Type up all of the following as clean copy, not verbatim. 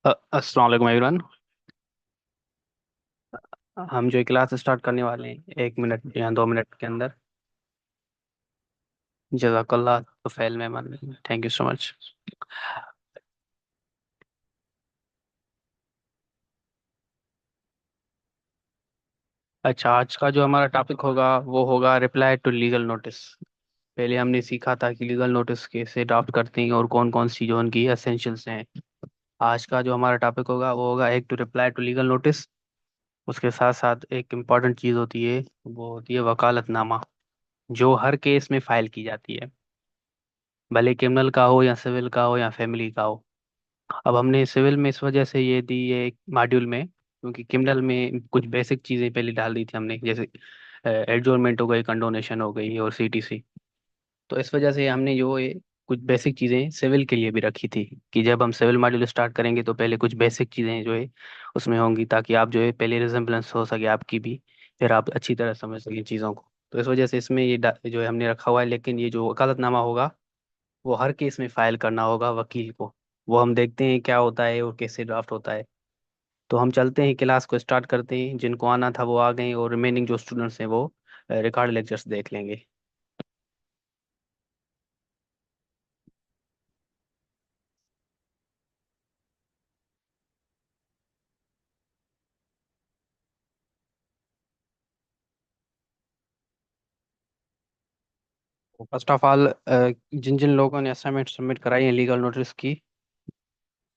अस्सलाम वालेकुम एवरीवन। हम जो क्लास स्टार्ट करने वाले हैं 1 मिनट या 2 मिनट के अंदर। जज़ाकल्लाह तो फैल मेहमान, थैंक यू सो मच। अच्छा, आज का जो हमारा टॉपिक होगा वो होगा रिप्लाई टू लीगल नोटिस। पहले हमने सीखा था कि लीगल नोटिस कैसे ड्राफ्ट करते हैं और कौन कौन सी जो उनकी एसेंशियल्स हैं। आज का जो हमारा टॉपिक होगा वो होगा एक to reply to legal notice. उसके साथ साथ एक इम्पॉर्टेंट चीज़ होती है, वो होती है वकालतनामा, जो हर केस में फाइल की जाती है, भले क्रिमिनल का हो या सिविल का हो या फैमिली का हो। अब हमने सिविल में इस वजह से ये दी है एक मॉड्यूल में, क्योंकि क्रिमिनल में कुछ बेसिक चीज़ें पहले डाल दी थी हमने, जैसे एडजोर्नमेंट हो गई, कंडोनेशन हो गई और सीटीसी। तो इस वजह से हमने जो ये कुछ बेसिक चीज़ें सिविल के लिए भी रखी थी, कि जब हम सिविल मॉड्यूल स्टार्ट करेंगे तो पहले कुछ बेसिक चीज़ें जो है उसमें होंगी, ताकि आप जो है पहले रिजेम्बलेंस हो सके आपकी भी, फिर आप अच्छी तरह समझ सकें चीज़ों को। तो इस वजह से इसमें जो है हमने रखा हुआ है। लेकिन ये जो वकालतनामा होगा वो हर केस में फाइल करना होगा वकील को। वो हम देखते हैं क्या होता है और कैसे ड्राफ्ट होता है। तो हम चलते हैं, क्लास को स्टार्ट करते हैं। जिनको आना था वो आ गए, और रिमेनिंग जो स्टूडेंट्स हैं वो रिकॉर्ड लेक्चर्स देख लेंगे। फर्स्ट ऑफ ऑल, जिन जिन लोगों ने असाइनमेंट सबमिट कराई है लीगल नोटिस की,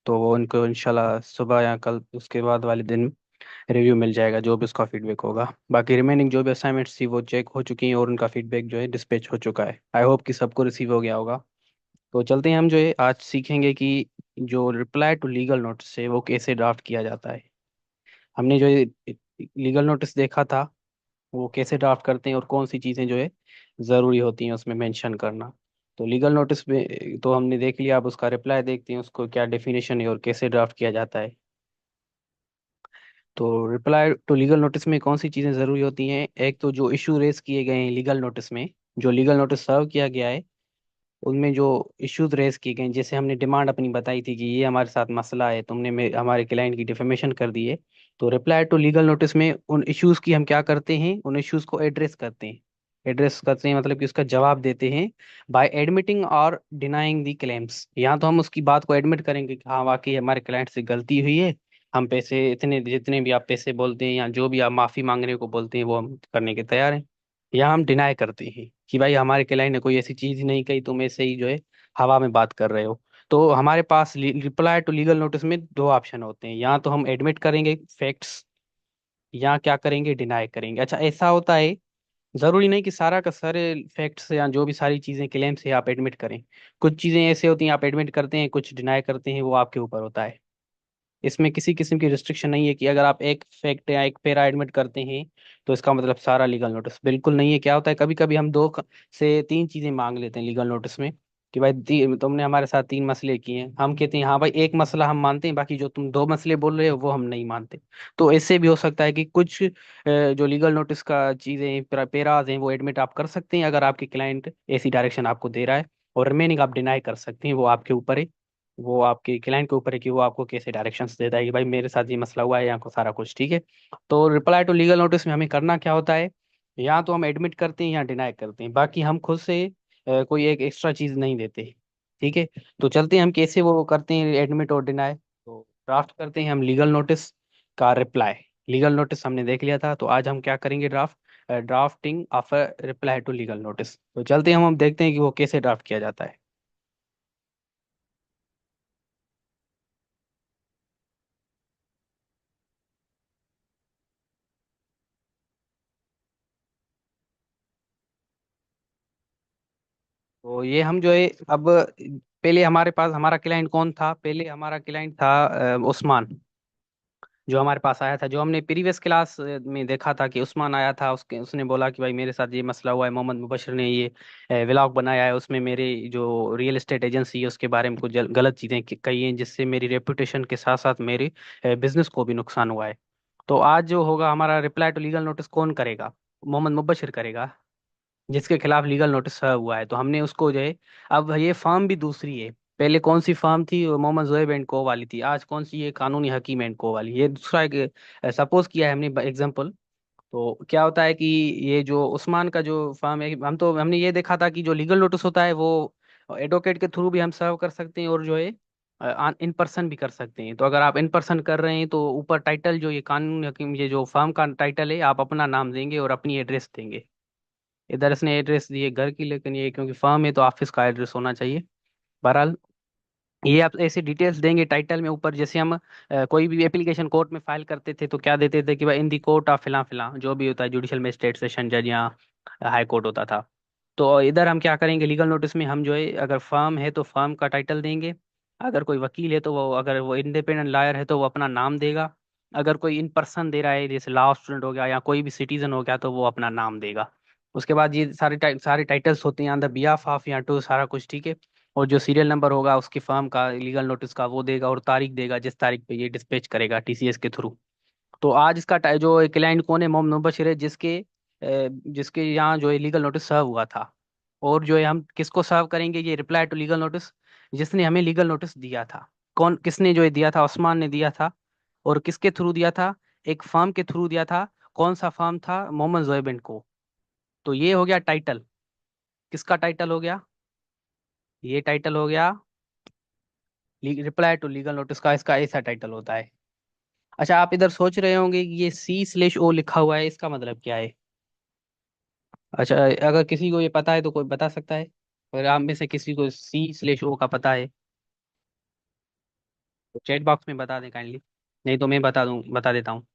तो वो उनको इंशाल्लाह सुबह या कल उसके बाद वाले दिन रिव्यू मिल जाएगा, जो भी उसका फीडबैक होगा। बाकी रिमेनिंग जो भी असाइनमेंट्स थी वो चेक हो चुकी हैं, और उनका फीडबैक जो है डिस्पैच हो चुका है। आई होप कि सबको रिसीव हो गया होगा। तो चलते हैं, हम जो है आज सीखेंगे कि जो रिप्लाई टू लीगल नोटिस है वो कैसे ड्राफ्ट किया जाता है। हमने जो लीगल नोटिस देखा था वो कैसे ड्राफ्ट करते हैं, और कौन सी चीज़ें जो है ज़रूरी होती हैं उसमें मेंशन करना। तो लीगल नोटिस में तो हमने देख लिया, अब उसका रिप्लाई देखते हैं उसको क्या डेफिनेशन है और कैसे ड्राफ्ट किया जाता है। तो रिप्लाई टू लीगल नोटिस में कौन सी चीज़ें ज़रूरी होती हैं? एक तो जो इशू रेज किए गए हैं लीगल नोटिस में, जो लीगल नोटिस सर्व किया गया है उनमें जो इश्यूज रेज किए गए हैं, जैसे हमने डिमांड अपनी बताई थी कि ये हमारे साथ मसला है, तुमने हमारे क्लाइंट की डिफेमेशन कर दी है। तो रिप्लाई टू लीगल नोटिस में उन इश्यूज की हम क्या करते हैं, उन इश्यूज को एड्रेस करते हैं। एड्रेस करते हैं मतलब कि उसका जवाब देते हैं बाय एडमिटिंग और डिनाइंग दी क्लेम्स। यहाँ तो हम उसकी बात को एडमिट करेंगे कि हाँ वाकई हमारे क्लाइंट से गलती हुई है, हम पैसे इतने, जितने भी आप पैसे बोलते हैं या जो भी आप माफी मांगने को बोलते हैं वो हम करने के तैयार हैं। या हम डिनाई करते हैं कि भाई हमारे क्लाइंट ने कोई ऐसी चीज ही नहीं कही, तुम ऐसे ही जो है हवा में बात कर रहे हो। तो हमारे पास रिप्लाई टू लीगल नोटिस में दो ऑप्शन होते हैं, या तो हम एडमिट करेंगे फैक्ट्स, या क्या करेंगे, डिनाई करेंगे। अच्छा, ऐसा होता है, जरूरी नहीं कि सारा का सारे फैक्ट्स या जो भी सारी चीजें क्लेम से आप एडमिट करें। कुछ चीजें ऐसे होती हैं आप एडमिट करते हैं, कुछ डिनाई करते हैं, वो आपके ऊपर होता है। इसमें किसी किस्म की रिस्ट्रिक्शन नहीं है कि अगर आप एक फैक्ट या एक पैरा एडमिट करते हैं तो इसका मतलब सारा लीगल नोटिस, बिल्कुल नहीं है। क्या होता है, कभी कभी हम से तीन चीजें मांग लेते हैं लीगल नोटिस में कि भाई तुमने हमारे साथ तीन मसले किए हैं, हम कहते हैं हाँ भाई एक मसला हम मानते हैं, बाकी जो तुम दो मसले बोल रहे हो वो हम नहीं मानते। तो ऐसे भी हो सकता है कि कुछ जो लीगल नोटिस का चीजें पेराज हैं वो एडमिट आप कर सकते हैं अगर आपके क्लाइंट ऐसी डायरेक्शन आपको दे रहा है, और रिमेनिंग आप डिनाई कर सकते हैं, वो आपके ऊपर है। वो आपके क्लाइंट के ऊपर है कि वो आपको कैसे डायरेक्शंस देता है कि भाई मेरे साथ ये मसला हुआ है, या को सारा कुछ ठीक है। तो रिप्लाई टू लीगल नोटिस में हमें करना क्या होता है, या तो हम एडमिट करते हैं या डिनाई करते हैं, बाकी हम खुद से कोई एक एक्स्ट्रा चीज नहीं देते। ठीक है। तो चलते हैं हम कैसे वो करते हैं एडमिट और डिनाई। तो ड्राफ्ट करते हैं हम लीगल नोटिस का रिप्लाई। लीगल नोटिस हमने देख लिया था, तो आज हम क्या करेंगे, drafting of reply to legal notice. तो चलते हैं हम देखते हैं कि वो कैसे ड्राफ्ट किया जाता है। तो ये हम जो है अब, पहले हमारे पास हमारा क्लाइंट कौन था, पहले हमारा क्लाइंट था उस्मान, जो हमारे पास आया था। जो हमने प्रीवियस क्लास में देखा था कि उस्मान आया था, उसने बोला कि भाई मेरे साथ ये मसला हुआ है, मोहम्मद मुबशर ने ये व्लॉग बनाया है, उसमें मेरे जो रियल एस्टेट एजेंसी है उसके बारे में कुछ गलत चीज़ें कही हैं, जिससे मेरी रेपुटेशन के साथ साथ मेरे बिजनेस को भी नुकसान हुआ है। तो आज जो होगा हमारा रिप्लाई टू लीगल नोटिस कौन करेगा, मोहम्मद मुबशर करेगा, जिसके खिलाफ लीगल नोटिस सर्व हुआ है। तो हमने उसको जो है, अब ये फर्म भी दूसरी है। पहले कौन सी फर्म थी, वो मोहम्मद जोएब एंड को वाली थी, आज कौन सी, ये कानूनी हकीम एंड को वाली, ये दूसरा एक सपोज किया है हमने एग्जांपल। तो क्या होता है कि ये जो उस्मान का जो फर्म है, हमने ये देखा था कि जो लीगल नोटिस होता है वो एडवोकेट के थ्रू भी हम सर्व कर सकते हैं, और जो है इन पर्सन भी कर सकते हैं। तो अगर आप इन पर्सन कर रहे हैं तो ऊपर टाइटल जो ये कानूनी हकीम, ये जो फर्म का टाइटल है, आप अपना नाम देंगे और अपनी एड्रेस देंगे। इधर इसने एड्रेस दिए घर की, लेकिन ये क्योंकि फर्म है तो ऑफिस का एड्रेस होना चाहिए। बहरहाल, ये आप ऐसे डिटेल्स देंगे टाइटल में ऊपर, जैसे हम कोई भी एप्लीकेशन कोर्ट में फाइल करते थे तो क्या देते थे कि भाई इन दी कोर्ट ऑफ फिला फिला, जो भी होता है जुडिशियल मजिस्ट्रेट, सेशन जज या हाई कोर्ट होता था। तो इधर हम क्या करेंगे, लीगल नोटिस में हम जो है अगर फर्म है तो फर्म का टाइटल देंगे, अगर कोई वकील है तो वो, अगर वो इंडिपेंडेंट लॉयर है तो वो अपना नाम देगा, अगर कोई इन पर्सन दे रहा है जैसे लॉ स्टूडेंट हो गया या कोई भी सिटीजन हो गया तो वो अपना नाम देगा। उसके बाद ये सारे टाइटल्स होते हैं ऑन द बिहाफ ऑफ या टू, सारा कुछ ठीक है। और जो सीरियल नंबर होगा उसकी फर्म का लीगल नोटिस का वो देगा, और तारीख देगा जिस तारीख पे ये डिस्पैच करेगा टीसीएस के थ्रू। तो आज इसका जो क्लाइंट कौन है, मोहम्मद मुबशिर है, जिसके यहाँ जो लीगल नोटिस सर्व हुआ था। और जो है हम किसको सर्व करेंगे ये रिप्लाई टू लीगल नोटिस, जिसने हमें लीगल नोटिस दिया था। कौन किसने जो है दिया था, उस्मान ने दिया था। और किसके थ्रू दिया था, एक फर्म के थ्रू दिया था। कौन सा फर्म था, मोहम्मद जोएब एंड को। तो ये हो गया टाइटल। किसका टाइटल हो गया, ये टाइटल हो गया रिप्लाई टू लीगल नोटिस का, इसका ऐसा टाइटल होता है। अच्छा, आप इधर सोच रहे होंगे कि ये C/O लिखा हुआ है, इसका मतलब क्या है। अच्छा, अगर किसी को ये पता है तो कोई बता सकता है, अगर आप में से किसी को C/O का पता है तो चैट बॉक्स में बता दें काइंडली, नहीं तो मैं बता देता हूँ।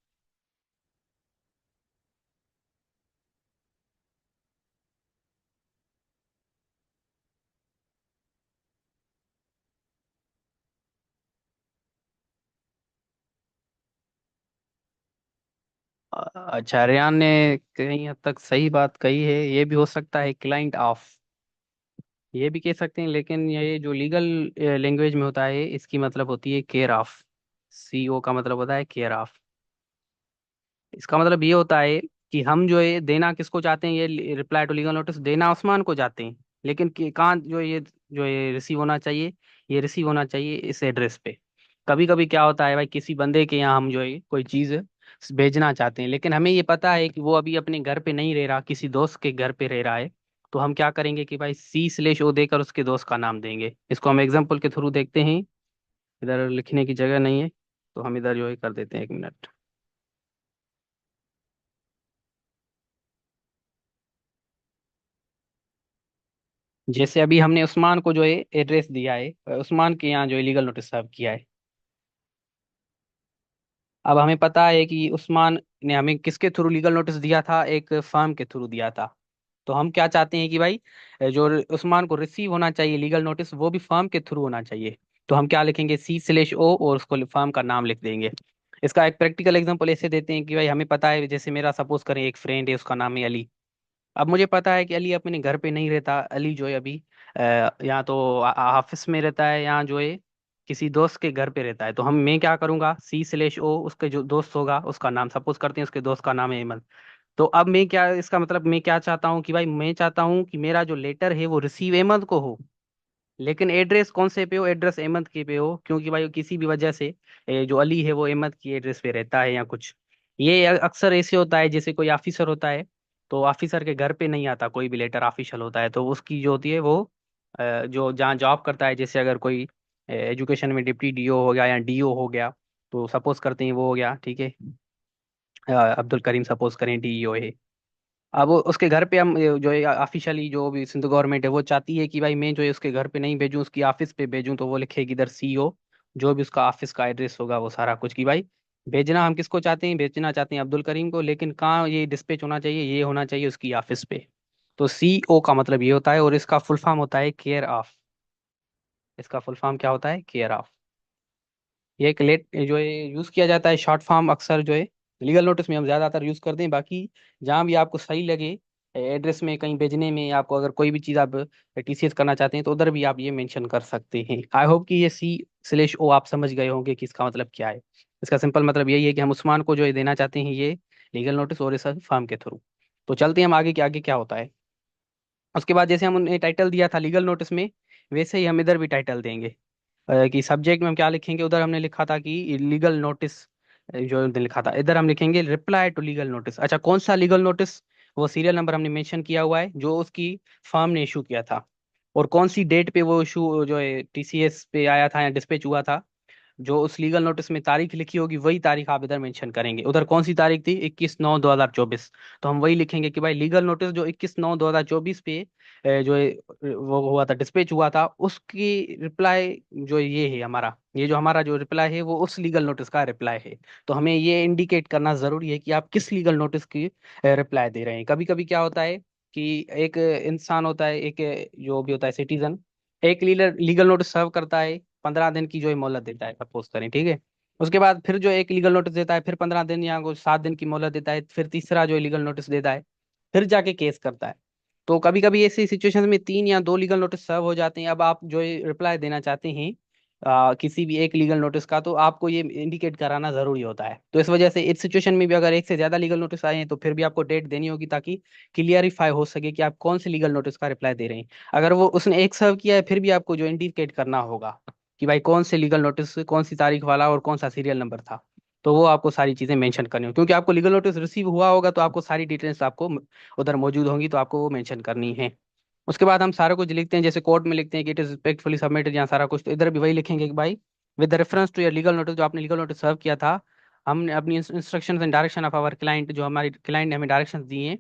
अच्छा, रेयान ने कहीं हद तक सही बात कही है, ये भी हो सकता है क्लाइंट ऑफ, ये भी कह सकते हैं, लेकिन ये जो लीगल लैंग्वेज में होता है इसकी मतलब होती है केयर ऑफ। CO का मतलब होता है केयर ऑफ। इसका मतलब ये होता है कि हम जो है देना किसको चाहते हैं, ये रिप्लाई टू लीगल नोटिस देना उस्मान को चाहते हैं, लेकिन कहाँ जो ये रिसीव होना चाहिए, ये रिसीव होना चाहिए इस एड्रेस पे। कभी कभी क्या होता है भाई, किसी बंदे के यहाँ हम जो है कोई चीज़ भेजना चाहते हैं, लेकिन हमें ये पता है कि वो अभी अपने घर पे नहीं रह रहा, किसी दोस्त के घर पे रह रहा है। तो हम क्या करेंगे कि भाई C/O देकर उसके दोस्त का नाम देंगे। इसको हम एग्जाम्पल के थ्रू देखते हैं। इधर लिखने की जगह नहीं है, तो हम इधर जो है कर देते हैं, 1 मिनट। जैसे अभी हमने उस्मान को जो है एड्रेस दिया है, उस्मान के यहाँ जो है लीगल नोटिस सर्व किया है। अब हमें पता है कि उस्मान ने हमें किसके थ्रू लीगल नोटिस दिया था, एक फर्म के थ्रू दिया था। तो हम क्या चाहते हैं कि भाई जो उस्मान को रिसीव होना चाहिए लीगल नोटिस, वो भी फर्म के थ्रू होना चाहिए। तो हम क्या लिखेंगे, C/O और उसको फर्म का नाम लिख देंगे। इसका एक प्रैक्टिकल एग्जांपल ऐसे देते हैं कि भाई हमें पता है, जैसे मेरा सपोज करें एक फ्रेंड है, उसका नाम है अली। अब मुझे पता है कि अली अपने घर पे नहीं रहता, अली जो है अभी यहाँ तो ऑफिस में रहता है, यहाँ जो है किसी दोस्त के घर पे रहता है। तो मैं क्या करूंगा, C/O उसके जो दोस्त होगा उसका नाम, सपोज करते हैं उसके दोस्त का नाम है अहमद। तो अब मैं क्या, इसका मतलब मैं क्या चाहता हूँ कि भाई मैं चाहता हूँ कि मेरा जो लेटर है वो रिसीव अहमद को हो, लेकिन एड्रेस कौन से पे हो, एड्रेस अहमद के पे हो, क्योंकि भाई किसी भी वजह से जो अली है वो अहमद की एड्रेस पे रहता है या कुछ। ये अक्सर ऐसे होता है, जैसे कोई ऑफिसर होता है, तो ऑफिसर के घर पे नहीं आता कोई भी लेटर, ऑफिशियल होता है तो उसकी जो होती है वो जो जहाँ जॉब करता है, जैसे अगर कोई एजुकेशन में डिप्टी DO हो गया या DO हो गया, तो सपोज करते हैं वो हो गया, ठीक है। अब्दुल करीम सपोज करें DO है। अब उसके घर पे हम जो है ऑफिशियली जो भी सिंध गवर्नमेंट है वो चाहती है कि भाई मैं जो है उसके घर पे नहीं भेजूं, उसकी ऑफिस पे भेजूं, तो वो लिखेगी इधर CO, जो भी उसका ऑफिस का एड्रेस होगा वो सारा कुछ, कि भाई भेजना हम किसको चाहते हैं, भेजना चाहते हैं अब्दुल करीम को, लेकिन कहाँ ये डिस्पैच होना चाहिए, ये होना चाहिए उसकी ऑफिस पे। तो CO का मतलब ये होता है, और इसका फुल फॉर्म होता है केयर ऑफ। इसका फुल फॉर्म क्या होता है, केयर ऑफ। ये एक लेट जो है यूज किया जाता है, शॉर्ट फॉर्म अक्सर जो है लीगल नोटिस में हम ज्यादातर यूज करते हैं। बाकी जहाँ भी आपको सही लगे एड्रेस में कहीं भेजने में, आपको अगर कोई भी चीज़ आप TCS करना चाहते हैं तो उधर भी आप ये मेंशन कर सकते हैं। आई होप कि ये C/O आप समझ गए होंगे कि इसका मतलब क्या है। इसका सिंपल मतलब यही है कि हम उस्मान को जो है देना चाहते हैं ये लीगल नोटिस, और इस फर्म के थ्रू। तो चलते हैं हम आगे, के आगे क्या होता है। उसके बाद जैसे हम उन्हें टाइटल दिया था लीगल नोटिस में, वैसे ही हम इधर भी टाइटल देंगे। कि सब्जेक्ट में हम क्या लिखेंगे, उधर हमने लिखा था कि लीगल नोटिस, जो लिखा था इधर हम लिखेंगे रिप्लाई टू लीगल नोटिस। अच्छा, कौन सा लीगल नोटिस, वो सीरियल नंबर हमने मेंशन किया हुआ है जो उसकी फर्म ने इशू किया था, और कौन सी डेट पे वो इशू जो है TCS पे आया था या डिस्पैच हुआ था। जो उस लीगल नोटिस में तारीख लिखी होगी वही तारीख आप इधर मेंशन करेंगे। उधर कौन सी तारीख थी, 21/9/2024, तो हम वही लिखेंगे कि भाई लीगल नोटिस जो 21/9/2024 पे जो है वो हुआ था, डिस्पैच हुआ था, उसकी रिप्लाई जो ये है हमारा, ये जो हमारा जो रिप्लाई है वो उस लीगल नोटिस का रिप्लाई है। तो हमें ये इंडिकेट करना जरूरी है कि आप किस लीगल नोटिस की रिप्लाई दे रहे हैं। कभी कभी क्या होता है कि एक इंसान होता है, एक जो भी होता है सिटीजन, एक लीगल लीगल नोटिस सर्व करता है, 15 दिन की जो है मोहलत देता है, सपोज करें, ठीक है। उसके बाद फिर जो एक लीगल नोटिस देता है, फिर 15 दिन या कुछ 7 दिन की मोहलत देता है, फिर तीसरा जो है लीगल नोटिस देता है, फिर जाके केस करता है। तो कभी कभी ऐसी सिचुएशन में 3 या 2 लीगल नोटिस सर्व हो जाते हैं। अब आप जो है रिप्लाई देना चाहते हैं किसी भी एक लीगल नोटिस का, तो आपको ये इंडिकेट कराना जरूरी होता है। तो इस वजह से इस सिचुएशन में भी अगर एक से ज्यादा लीगल नोटिस आए हैं तो फिर भी आपको डेट देनी होगी, ताकि क्लियरिफाई हो सके कि आप कौन से लीगल नोटिस का रिप्लाई दे रहे हैं। अगर वो उसने एक सर्व किया है फिर भी आपको जो इंडिकेट करना होगा कि भाई कौन से लीगल नोटिस, कौन सी तारीख वाला और कौन सा सीरियल नंबर था। तो वो आपको सारी चीजें मेंशन करनी होगी, क्योंकि आपको लीगल नोटिस रिसीव हुआ होगा तो आपको सारी डिटेल्स आपको उधर मौजूद होंगी, तो आपको वो मेंशन करनी है। उसके बाद हम सारा कुछ लिखते हैं, जैसे कोर्ट में लिखते हैं कि इट इज रिस्पेक्टफुली सबमिटेड, यहाँ सारा कुछ, तो इधर भी वही लिखेंगे कि भाई with reference to your legal notice, जो आपने लीगल नोटिस सर्व किया था, हमने अपनी instructions and direction of our client, जो हमारे क्लाइंट ने हमें डायरेक्शंस दिए हैं,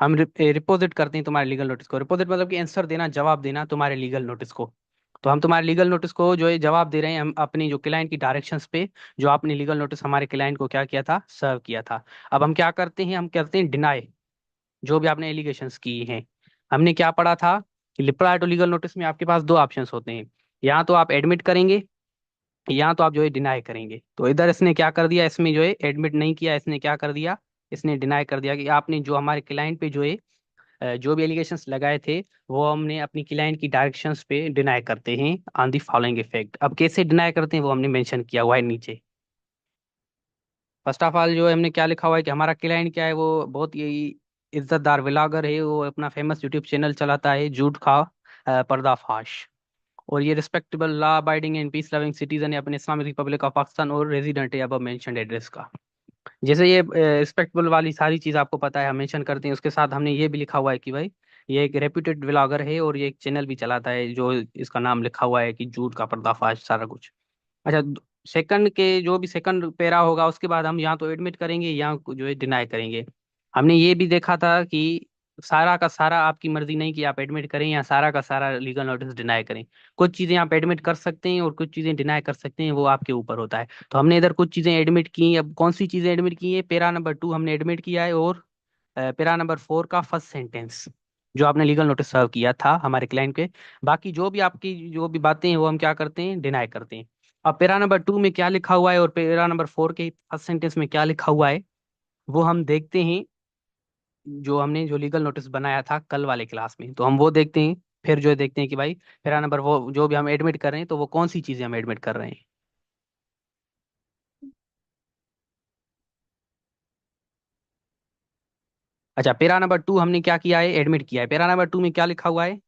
हम रिपोजिट करते हैं तुम्हारे लीगल नोटिस को। रिपोजिट मतलब कि आंसर देना, जवाब देना तुम्हारे लीगल नोटिस को। तो हम तुम्हारे लीगल नोटिस को जो है जवाब दे रहे हैं, हम अपनी जो क्लाइंट की डायरेक्शंस पे, जो आपने लीगल नोटिस हमारे क्लाइंट को क्या किया था, सर्व किया था। अब हम क्या करते हैं, हम करते हैं डिनाई जो भी आपने एलिगेशंस किए हैं। हमने क्या पढ़ा था कि रिप्लाई टू लीगल नोटिस में आपके पास दो ऑप्शंस होते हैं, या तो आप एडमिट करेंगे या तो आप जो है डिनाई करेंगे। तो इधर इसने क्या कर दिया, इसमें जो है एडमिट नहीं किया, इसने क्या कर दिया, इसने डिनाई कर दिया कि आपने जो हमारे क्लाइंट पे जो है जो भी एलिगेशंस लगाए थे, वो हमने अपनी क्लाइंट की डायरेक्शंस पे डिनाई करते हैं ऑन दी फॉलोइंग इफेक्ट। अब कैसे डिनाई करते हैं वो हमने मेंशन किया हुआ है नीचे। फर्स्ट ऑफ ऑल जो है हमने क्या लिखा हुआ है कि हमारा क्लाइंट क्या है, वो बहुत ही इज्जतदार व्लॉगर है, वो अपना फेमस यूट्यूब चैनल चलाता है झूठ का पर्दाफाश। और ये respectable law abiding and peace loving citizen है, अपने इस्लामिक रिपब्लिक ऑफ पाकिस्तान और रेजिडेंट है अब मेंशनड एड्रेस का। जैसे ये रिस्पेक्टेबल वाली सारी चीज आपको पता है, हम मेंशन करते हैं। उसके साथ हमने ये भी लिखा हुआ है कि भाई ये एक रेप्यूटेड व्लॉगर है और ये एक चैनल भी चलाता है, जो इसका नाम लिखा हुआ है कि झूठ का पर्दाफाश सारा कुछ। अच्छा, सेकंड के जो भी सेकंड पेरा होगा उसके बाद हम यहाँ तो एडमिट करेंगे या जो है डिनाई करेंगे। हमने ये भी देखा था कि सारा का सारा आपकी मर्जी नहीं कि आप एडमिट करें या सारा का सारा लीगल नोटिस डिनाई करें। कुछ चीजें आप एडमिट कर सकते हैं और कुछ चीजें डिनाई कर सकते हैं, वो आपके ऊपर होता है। तो हमने इधर कुछ चीजें एडमिट की। अब कौन सी चीजें एडमिट की है, पेरा नंबर 2 हमने एडमिट किया है, और पेरा नंबर 4 का फर्स्ट सेंटेंस जो आपने लीगल नोटिस सर्व किया था हमारे क्लाइंट के। बाकी जो भी आपकी जो भी बातें हैं वो हम क्या करते हैं, डिनाई करते हैं। अब पेरा नंबर 2 में क्या लिखा हुआ है और पेरा नंबर 4 के फर्स्ट सेंटेंस में क्या लिखा हुआ है, वो हम देखते हैं। जो हमने जो लीगल नोटिस बनाया था कल वाले क्लास में, तो हम वो देखते हैं। फिर जो है देखते हैं कि भाई पेरा नंबर वो जो भी हम एडमिट कर रहे हैं, तो वो कौन सी चीजें हम एडमिट कर रहे हैं। अच्छा, पेरा नंबर 2 हमने क्या किया है, एडमिट किया है। पेरा नंबर 2 में क्या लिखा हुआ है,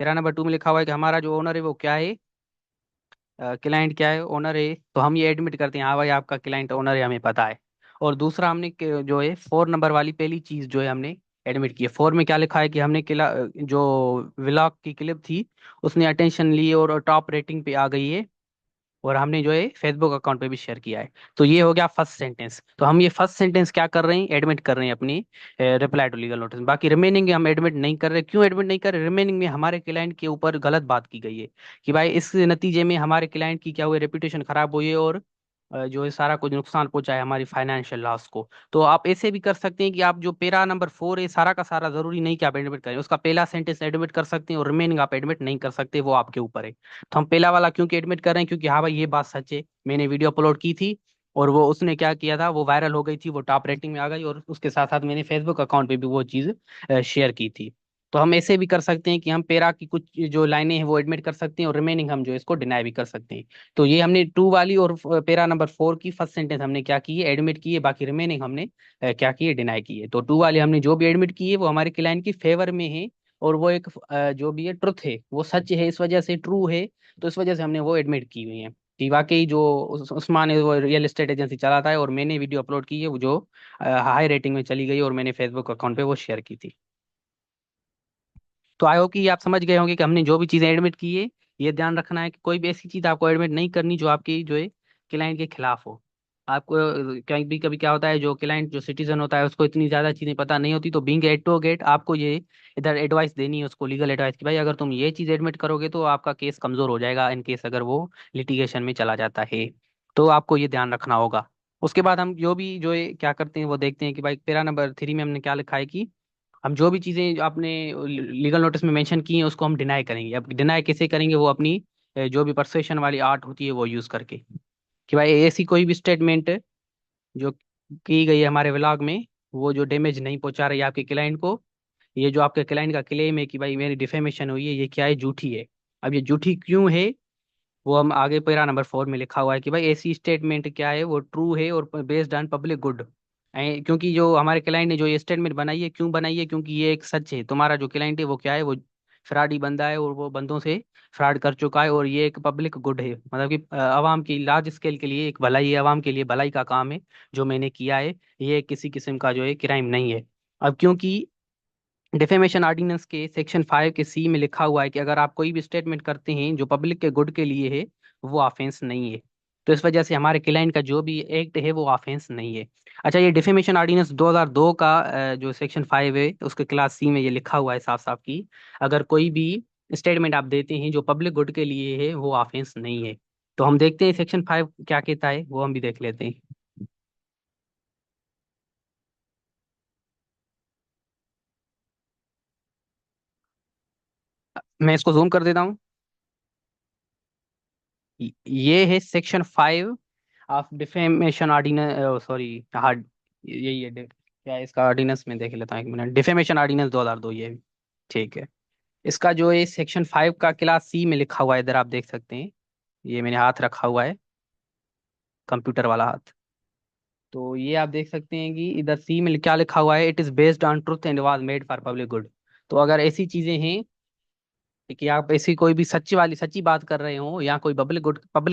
पेरा नंबर 2 में लिखा हुआ है कि हमारा जो ओनर है वो क्या है, क्लाइंट क्या है, ओनर है। तो हम ये एडमिट करते हैं, हाँ भाई आपका क्लाइंट ओनर है, हमें पता है। और दूसरा हमने जो है 4 नंबर वाली पहली चीज जो है हमने एडमिट की है। 4 में क्या लिखा है कि हमने जो व्लॉग की क्लिप थी उसने अटेंशन ली और टॉप रेटिंग पे आ गई है, और हमने जो है फेसबुक अकाउंट पे भी शेयर किया है। तो ये हो गया फर्स्ट सेंटेंस। तो हम ये फर्स्ट सेंटेंस क्या कर रहे हैं, एडमिट कर रहे हैं अपनी रिप्लाई टू लीगल नोटिस। बाकी रिमेनिंग हम एडमिट नहीं कर रहे। क्यों एडमिट नहीं कर रहे, रिमेनिंग में हमारे क्लाइंट के ऊपर गलत बात की गई है कि भाई इस नतीजे में हमारे क्लाइंट की क्या हुई, रेपुटेशन खराब हुई है, और जो है सारा कुछ नुकसान पहुंचा है हमारी फाइनेंशियल लॉस को। तो आप ऐसे भी कर सकते हैं कि आप जो पेरा नंबर 4 है सारा का सारा, जरूरी नहीं कि आप एडमिट करें, उसका पहला सेंटेंस एडमिट कर सकते हैं और रिमेनिंग आप एडमिट नहीं कर सकते, वो आपके ऊपर है। तो हम पहला वाला क्योंकि एडमिट कर रहे हैं, क्योंकि हाँ भाई ये बात सच है, मैंने वीडियो अपलोड की थी और वो उसने क्या किया था, वो वायरल हो गई थी, वो टॉप रेटिंग में आ गई, और उसके साथ साथ मैंने फेसबुक अकाउंट पे भी वो चीज़ शेयर की थी। तो हम ऐसे भी कर सकते हैं कि हम पेरा की कुछ जो लाइनें हैं वो एडमिट कर सकते हैं और रिमेनिंग हम जो है इसको डिनाई भी कर सकते हैं। तो ये हमने 2 वाली और पेरा नंबर 4 की फर्स्ट सेंटेंस हमने क्या की है, एडमिट की है। बाकी रिमेनिंग हमने क्या की है, डिनाई की है। तो 2 वाली हमने जो भी एडमिट की है वो हमारे क्लाइंट की फेवर में है, और वो एक जो भी है ट्रुथ है, वो सच है, इस वजह से ट्रू है। तो इस वजह से हमने वो एडमिट की हुई है कि वाकई जो उस्मान है वो रियल एस्टेट एजेंसी चलाता है, और मैंने वीडियो अपलोड की है वो जो हाई रेटिंग में चली गई, और मैंने फेसबुक अकाउंट पे वो शेयर की थी। तो आई होप कि आप समझ गए होंगे कि हमने जो भी चीज़ें एडमिट की है, ये ध्यान रखना है कि कोई भी ऐसी चीज़ आपको एडमिट नहीं करनी जो आपकी जो है क्लाइंट के खिलाफ हो। आपको कहीं भी कभी क्या होता है, जो क्लाइंट जो सिटीजन होता है उसको इतनी ज़्यादा चीज़ें पता नहीं होती, तो बीइंग एडवोकेट आपको ये इधर एडवाइस देनी है उसको, लीगल एडवाइस कि भाई अगर तुम ये चीज़ एडमिट करोगे तो आपका केस कमज़ोर हो जाएगा, इन केस अगर वो लिटिगेशन में चला जाता है। तो आपको ये ध्यान रखना होगा। उसके बाद हम जो भी जो है क्या करते हैं वो देखते हैं कि भाई पेरा नंबर 3 में हमने क्या लिखा है कि हम जो भी चीजें आपने लीगल नोटिस में मेंशन की हैं उसको हम डिनाई करेंगे। अब डिनाई कैसे करेंगे, वो अपनी जो भी परसुएशन वाली आर्ट होती है वो यूज करके, कि भाई ऐसी कोई भी स्टेटमेंट जो की गई है हमारे व्लॉग में, वो जो डैमेज नहीं पहुंचा रही है आपके क्लाइंट को। ये जो आपके क्लाइंट का क्लेम है कि भाई मेरी डिफेमेशन हुई है, ये क्या है, झूठी है। अब ये झूठी क्यों है, वो हम आगे पैरा नंबर 4 में लिखा हुआ है कि भाई ऐसी स्टेटमेंट क्या है वो ट्रू है और बेस्ड ऑन पब्लिक गुड। क्योंकि जो हमारे क्लाइंट ने जो ये स्टेटमेंट बनाई है, क्यों बनाई है, क्योंकि ये एक सच है। तुम्हारा जो क्लाइंट है वो क्या है, वो फ्रॉडी बंदा है और वो बंदों से फ्रॉड कर चुका है, और ये एक पब्लिक गुड है, मतलब कि आवाम की लार्ज स्केल के लिए एक भलाई है, आवाम के लिए भलाई का काम है जो मैंने किया है। ये किसी किस्म का जो है क्राइम नहीं है। अब क्योंकि डिफेमेशन ऑर्डिनेंस के सेक्शन 5 के सी में लिखा हुआ है कि अगर आप कोई भी स्टेटमेंट करते हैं जो पब्लिक के गुड के लिए है, वो ऑफेंस नहीं है। तो इस वजह से हमारे क्लाइंट का जो भी एक्ट है वो ऑफेंस नहीं है। अच्छा, ये डिफेमेशन ऑर्डिनेंस 2002 का जो सेक्शन 5 है उसके क्लास सी में ये लिखा हुआ है साफ साफ की अगर कोई भी स्टेटमेंट आप देते हैं जो पब्लिक गुड के लिए है, वो ऑफेंस नहीं है। तो हम देखते हैं सेक्शन 5 क्या कहता है, वो हम भी देख लेते हैं। मैं इसको जूम कर देता हूँ। ये है section 5 of defamation ordinance, sorry, हाँ यही है। क्या है इसका ऑर्डिनेंस में देख लेता हूँ, 1 मिनट। डिफेमेशन ऑर्डिनेंस 2002 ये भी ठीक है। इसका जो है सेक्शन 5 का क्लास सी में लिखा हुआ है, इधर आप देख सकते हैं। ये मैंने हाथ रखा हुआ है, कंप्यूटर वाला हाथ। तो ये आप देख सकते हैं कि इधर सी में क्या लिखा हुआ है, it is based on truth and was made for public good. तो अगर ऐसी चीजें हैं कि आप ऐसी कोई भी सच्ची बात कर रहे हो या कोई पब्लिक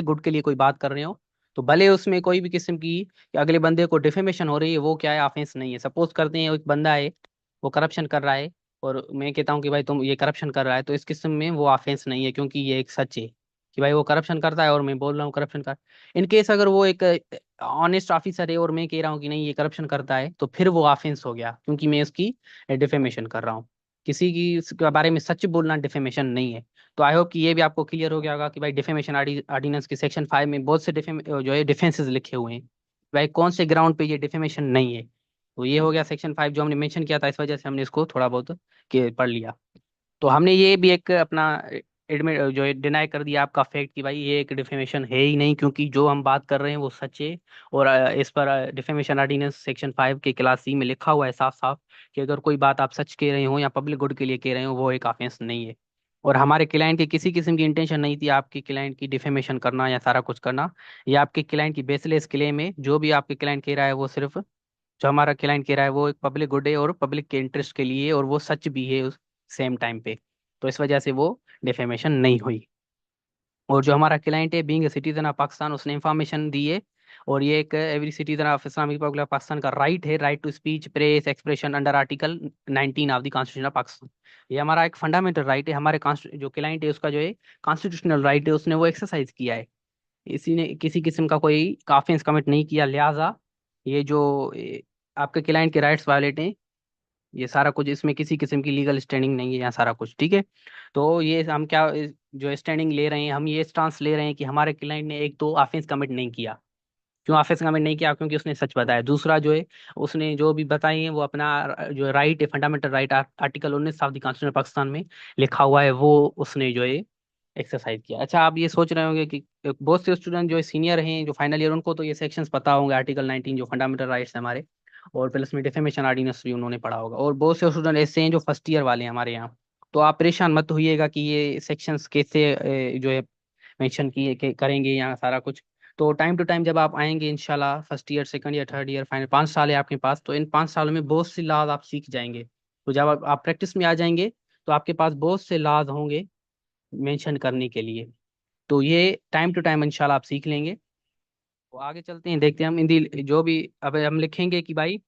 गुड के लिए कोई बात कर रहे हो, तो भले उसमें कोई भी किस्म की कि अगले बंदे को डिफेमेशन हो रही है, वो क्या है, ऑफेंस नहीं है। सपोज करते हैं एक बंदा है, वो करप्शन कर रहा है, और मैं कहता हूँ कि भाई तुम ये करप्शन कर रहा है, तो इस किस्म में वो ऑफेंस नहीं है, क्योंकि ये एक सच है कि भाई वो करप्शन करता है और मैं बोल रहा हूँ करप्शन कर। इन केस अगर वो एक ऑनेस्ट ऑफिसर है और मैं कह रहा हूँ कि नहीं ये करप्शन करता है, तो फिर वो ऑफेंस हो गया, क्योंकि मैं उसकी डिफेमेशन कर रहा हूँ। किसी की इसके बारे में सच बोलना डिफेमेशन नहीं है। तो आई होप कि ये भी आपको क्लियर हो गया होगा कि भाई डिफेमेशन ऑर्डिनेंस के सेक्शन 5 में बहुत से जो है डिफेंसेस लिखे हुए हैं, भाई कौन से ग्राउंड पे ये डिफेमेशन नहीं है। तो ये हो गया सेक्शन 5 जो हमने मेंशन किया था, इस वजह से हमने इसको थोड़ा बहुत पढ़ लिया। तो हमने ये भी एक अपना एडमिट जो है डिनाई कर दिया आपका फैक्ट कि भाई ये एक डिफेमेशन है ही नहीं, क्योंकि जो हम बात कर रहे हैं वो सच है। और इस पर डिफेमेशन ऑर्डिनेंस सेक्शन 5 के क्लास सी में लिखा हुआ है साफ साफ कि अगर कोई बात आप सच कह रहे हो या पब्लिक गुड के लिए कह रहे हो, वो एक ऑफेंस नहीं है। और हमारे क्लाइंट की किसी किस्म की इंटेंशन नहीं थी आपके क्लाइंट की डिफेमेशन करना या सारा कुछ करना। ये आपके क्लाइंट की बेसलेस क्लेम है। जो भी आपके क्लाइंट कह रहा है वो सिर्फ, जो हमारा क्लाइंट कह रहा है वो एक पब्लिक गुड है और पब्लिक के इंटरेस्ट के लिए, और वो सच भी है उस सेम टाइम पे। तो इस वजह से वो डिफेमेशन नहीं हुई। और जो हमारा क्लाइंट है being a citizen of Pakistan, उसने इंफॉर्मेशन दी है। और ये एक every citizen of Islamic republic of Pakistan का राइट है, right to speech press expression under article 19 of the constitution of Pakistan. ये हमारा एक फंडामेंटल राइट है। हमारे जो क्लाइंट है उसका जो है कॉन्स्टिट्यूशनल राइट है, उसने वो एक्सरसाइज किया है। इसी ने किसी किस्म का कोई ऑफेंस कमिट नहीं किया, लिहाजा ये जो आपके क्लाइंट के राइट्स वायलेट हैं। ये सारा कुछ, इसमें किसी किस्म की लीगल स्टैंडिंग नहीं है यहाँ, सारा कुछ ठीक है। तो ये हम क्या जो स्टैंडिंग ले रहे हैं, हम ये स्टांस ले रहे हैं कि हमारे क्लाइंट ने एक तो ऑफेंस कमिट नहीं किया। क्यों ऑफेंस कमिट नहीं किया? क्योंकि उसने सच बताया। दूसरा जो है, उसने जो भी बताई है वो अपना जो राइट है, fundamental right article 19 of the constitution Pakistan में लिखा हुआ है, वो उसने जो है एक्सरसाइज किया। अच्छा, आप ये सोच रहे होंगे कि बहुत से स्टूडेंट जो सीनियर हैं, जो फाइनल ईयर, उनको तो ये सेक्शंस पता होंगे, आर्टिकल 19 जो फंडामेंटल राइट्स है हमारे, और प्लस में डिफेमेशन ऑर्डिनेंस भी उन्होंने पढ़ा होगा। और बहुत से स्टूडेंट ऐसे हैं जो फर्स्ट ईयर वाले हैं हमारे यहाँ। तो आप परेशान मत होइएगा कि ये सेक्शंस कैसे जो है मेंशन किए करेंगे यहाँ सारा कुछ। तो टाइम टू टाइम जब आप आएंगे इंशाल्लाह, first year, second year, third year, final 5 साल है आपके पास, तो इन 5 सालों में बहुत सी लॉज आप सीख जाएंगे। तो जब आप प्रैक्टिस में आ जाएंगे, तो आपके पास बहुत से लॉज होंगे मेंशन करने के लिए। तो ये टाइम टू टाइम इंशाल्लाह आप सीख लेंगे। तो आगे चलते हैं, देखते हैं हम हिंदी जो भी अब हम लिखेंगे कि भाई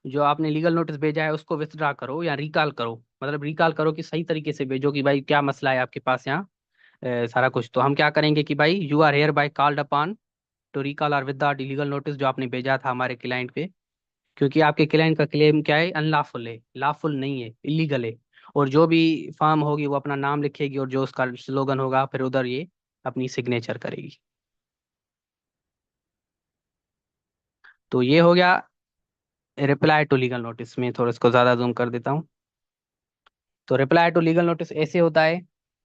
जो आपने लीगल नोटिस भेजा है उसको विथड्रा करो या रिकॉल करो। मतलब रिकॉल करो कि सही तरीके से भेजो कि भाई क्या मसला है आपके पास यहाँ, सारा कुछ। तो हम क्या करेंगे कि भाई you are hereby called upon to recall or with the legal notice जो आपने भेजा था हमारे क्लाइंट पे। क्योंकि आपके क्लाइंट का क्लेम क्या है, अनलॉफुल है, लॉफुल नहीं है, इलीगल है। और जो भी फर्म होगी वो अपना नाम लिखेगी और जो उसका स्लोगन होगा फिर उधर ये अपनी सिग्नेचर करेगी। तो ये हो गया रिप्लाई टू लीगल नोटिस में। थोड़ा इसको ज्यादा जूम कर देता हूँ। तो रिप्लाई टू लीगल नोटिस ऐसे होता है।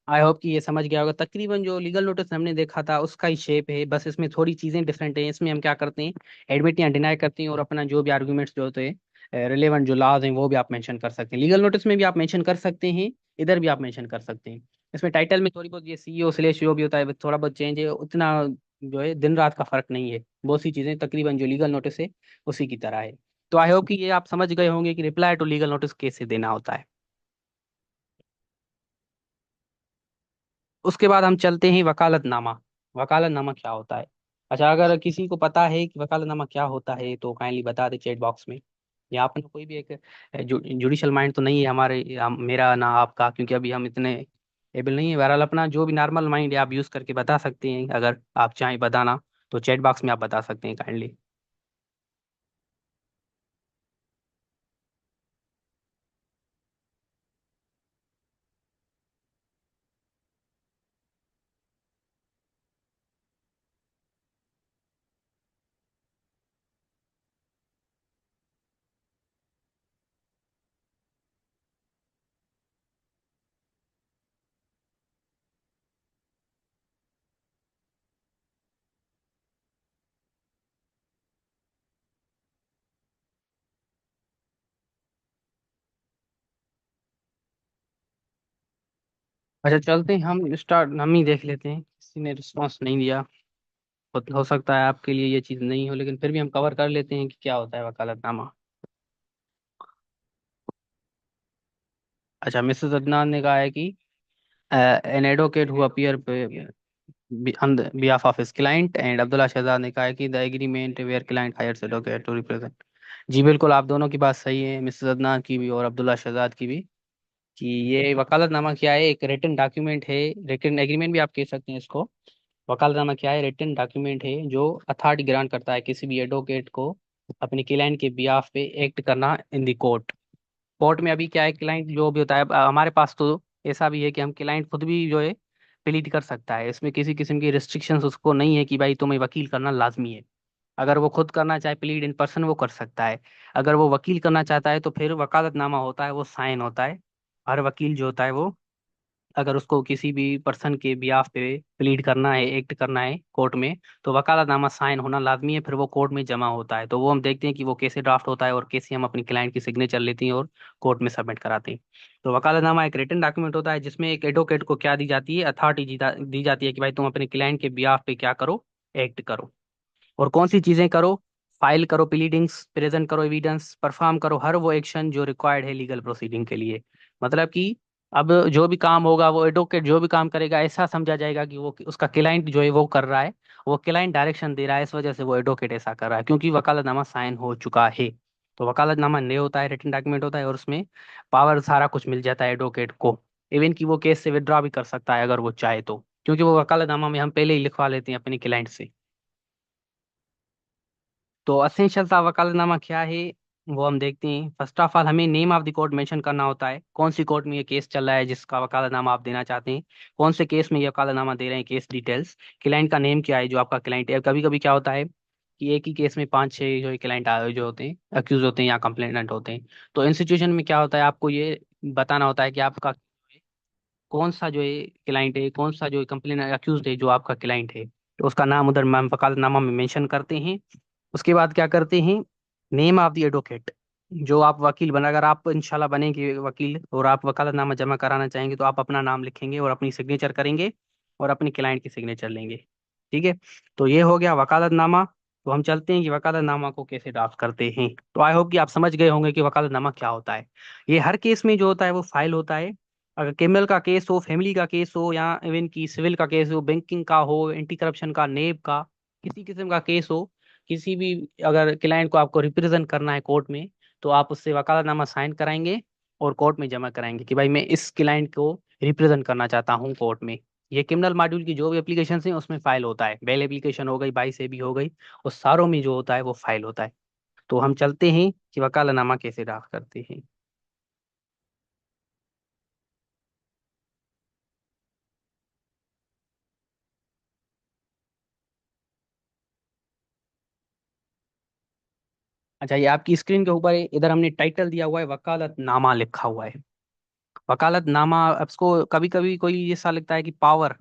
आई होप कि ये समझ गया होगा। तकरीबन जो लीगल नोटिस हमने देखा था उसका ही शेप है, बस इसमें थोड़ी चीजें डिफरेंट है। इसमें हम क्या करते हैं, एडमिट या डिनाई करते हैं, और अपना जो भी आर्गुमेंट्स जो होते हैं, रिलेवेंट जो लॉज हैं वो भी आप मेंशन कर सकते हैं। लीगल नोटिस में भी आप मेंशन कर सकते हैं, इधर भी आप मेंशन कर सकते हैं। इसमें टाइटल में थोड़ी बहुत ये सीईओ स्लेश जो भी होता है थोड़ा बहुत चेंज है, उतना जो है दिन रात का फर्क नहीं है। बहुत सी चीजें तकरीबन जो लीगल नोटिस है उसी की तरह है। तो आई होप कि ये आप समझ गए होंगे कि रिप्लाई टू लीगल नोटिस कैसे देना होता है। उसके बाद हम चलते हैं वकालतनामा। वकालतनामा क्या होता है? अच्छा, अगर किसी को पता है कि वकालतनामा क्या होता है तो काइंडली बता दे चैट बॉक्स में। या अपना कोई भी एक जुडिशल माइंड तो नहीं है मेरा ना आपका, क्योंकि अभी हम इतने एबल नहीं है। बहरहाल अपना जो भी नॉर्मल माइंड है आप यूज करके बता सकते हैं, अगर आप चाहें बताना तो चैट बॉक्स में आप बता सकते हैं काइंडली। अच्छा चलते हैं, हम स्टार्ट हम ही देख लेते हैं। किसी ने रिस्पॉन्स नहीं दिया। हो सकता है आपके लिए ये चीज़ नहीं हो, लेकिन फिर भी हम कवर कर लेते हैं कि क्या होता है वकालतनामा। अच्छा, मिसेस अदनान ने कहा है कि an advocate who appear on the behalf of his client, and Abdullah Shahzad ने कहा है कि the agreement where client hires advocate to represent. जी बिल्कुल, आप दोनों की बात सही है, मिसेस अदनान की भी और अब्दुल्ला शहजाद की भी, कि ये वकालतनामा क्या है? एक रिटन डॉक्यूमेंट है। रिटन एग्रीमेंट भी आप कह सकते हैं इसको। वकालतनामा क्या है? रिटन डॉक्यूमेंट है जो अथॉरिटी ग्रांट करता है किसी भी एडवोकेट को अपने क्लाइंट के बिहाफ पे एक्ट करना इन द कोर्ट। कोर्ट में अभी क्या है, क्लाइंट जो भी होता है, हमारे पास तो ऐसा भी है कि हम क्लाइंट खुद भी जो है प्लीड कर सकता है। इसमें किसी किस्म की रिस्ट्रिक्शंस उसको नहीं है कि भाई तुम्हें वकील करना लाजमी है। अगर वो खुद करना चाहे प्लीड इन पर्सन वो कर सकता है। अगर वो वकील करना चाहता है तो फिर वकालतनामा होता है, वो साइन होता है। हर वकील जो होता है वो, अगर उसको किसी भी पर्सन के बिहाफ पे प्लीड करना है, एक्ट करना है कोर्ट में, तो वकालतनामा साइन होना लाजमी है। फिर वो कोर्ट में जमा होता है, तो वो हम देखते हैं कि वो कैसे ड्राफ्ट होता है और कैसे हम अपनी क्लाइंट की सिग्नेचर लेते हैं और कोर्ट में सबमिट कराते हैं। तो वकालतनामा एक रिटन डॉक्यूमेंट होता है जिसमें एक एडवोकेट को क्या दी जाती है, अथॉरिटी दी जाती है कि भाई तुम अपने क्लाइंट के बिहाफ पे क्या करो, एक्ट करो। और कौन सी चीजें करो? फाइल करो प्लीडिंग्स, प्रेजेंट करो एविडेंस, परफॉर्म करो हर वो एक्शन जो रिक्वायर्ड है लीगल प्रोसीडिंग के लिए। मतलब कि अब जो भी काम होगा, वो एडवोकेट जो भी काम करेगा ऐसा समझा जाएगा कि वो उसका क्लाइंट जो है वो कर रहा है। वो क्लाइंट डायरेक्शन दे रहा है, इस वजह से वो एडवोकेट ऐसा कर रहा है, क्योंकि वकालतनामा साइन हो चुका है। तो वकालतनामा ने होता है, रिटन डॉक्यूमेंट होता है, और उसमें पावर सारा कुछ मिल जाता है एडवोकेट को। इवन कि वो केस से विड्रॉ भी कर सकता है अगर वो चाहे तो, क्योंकि वो वकालतनामा में हम पहले ही लिखवा लेते हैं अपने क्लाइंट से। तो एसेंशियल सा वकालतनामा क्या है वो हम देखते हैं। फर्स्ट ऑफ ऑल हमें name of the court mention करना होता है, कौन सी कोर्ट में ये केस चल रहा है जिसका वकालतनामा आप देना चाहते हैं, कौन से केस में ये वकालतनामा दे रहे हैं, केस डिटेल्स, क्लाइंट का नेम क्या है जो आपका क्लाइंट है। कभी कभी क्या होता है कि एक ही केस में पांच छह जो क्लाइंट जो होते हैं, अक्यूज होते हैं या कंप्लेनेंट होते हैं। तो इन सिचुएशन में क्या होता है, आपको ये बताना होता है कि आपका कौन सा जो है क्लाइंट है, कौन सा जो कंप्लेन अक्यूज है जो आपका क्लाइंट है। तो उसका नाम उधर वकालतनामा में मेंशन करते हैं। उसके बाद क्या करते हैं, नेम ऑफ द एडवोकेट, जो आप वकील बना, अगर आप इंशाल्लाह बनेंगे वकील और आप वकालतनामा जमा कराना चाहेंगे तो आप अपना नाम लिखेंगे और अपनी सिग्नेचर करेंगे और अपने क्लाइंट की सिग्नेचर लेंगे। ठीक है, तो ये हो गया वकालतनामा। तो हम चलते हैं कि वकालतनामा को कैसे ड्राफ्ट करते हैं। तो आई होप कि आप समझ गए होंगे कि वकालतनामा क्या होता है। ये हर केस में जो होता है वो फाइल होता है। अगर क्रिमिनल का केस हो, फैमिली का केस हो, या इवन की सिविल का केस हो, बैंकिंग का हो, एंटी करप्शन का, नेब का, किसी किस्म का केस हो, किसी भी, अगर क्लाइंट को आपको रिप्रेजेंट करना है कोर्ट में, तो आप उससे वकालतनामा साइन कराएंगे और कोर्ट में जमा कराएंगे कि भाई मैं इस क्लाइंट को रिप्रेजेंट करना चाहता हूँ कोर्ट में। ये क्रिमिनल मॉड्यूल की जो भी एप्लीकेशन है उसमें फाइल होता है, बेल एप्लीकेशन हो गई, बाई से भी हो गई, और सारों में जो होता है वो फाइल होता है। तो हम चलते हैं कि वकालतनामा कैसे ड्राफ्ट करते हैं। अच्छा, ये आपकी स्क्रीन के ऊपर है, इधर हमने टाइटल दिया हुआ है वकालतनामा लिखा हुआ है। वकालतनामा, अब इसको कभी कभी कोई ऐसा लगता है कि पावर,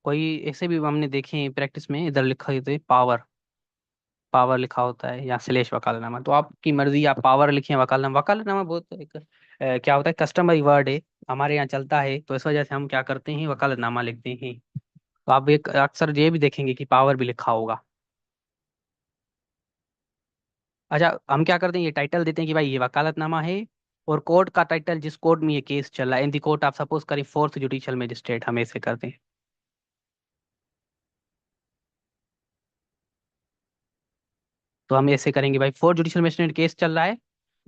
कोई ऐसे भी हमने देखे हैं प्रैक्टिस में, इधर लिखा होता है पावर, पावर लिखा होता है या स्लेश वकालतनामा। तो आपकी मर्जी, आप पावर लिखें वकालतनामा। वकालतनामा बहुत एक क्या होता है, कस्टमरी वर्ड है। हमारे यहाँ चलता है, तो इस वजह से हम क्या करते हैं, वकालतनामा लिखते हैं। तो आप एक अक्सर ये भी देखेंगे कि पावर भी लिखा होगा। अच्छा, हम क्या करते हैं, ये टाइटल देते हैं कि भाई ये वकालतनामा है, और कोर्ट का टाइटल जिस कोर्ट में ये केस चल रहा है, इन दी कोर्ट आप सपोज करें फोर्थ जुडिशियल मजिस्ट्रेट, हम ऐसे करते हैं। तो हम ऐसे करेंगे भाई, फोर्थ जुडिशियल मजिस्ट्रेट केस चल रहा है,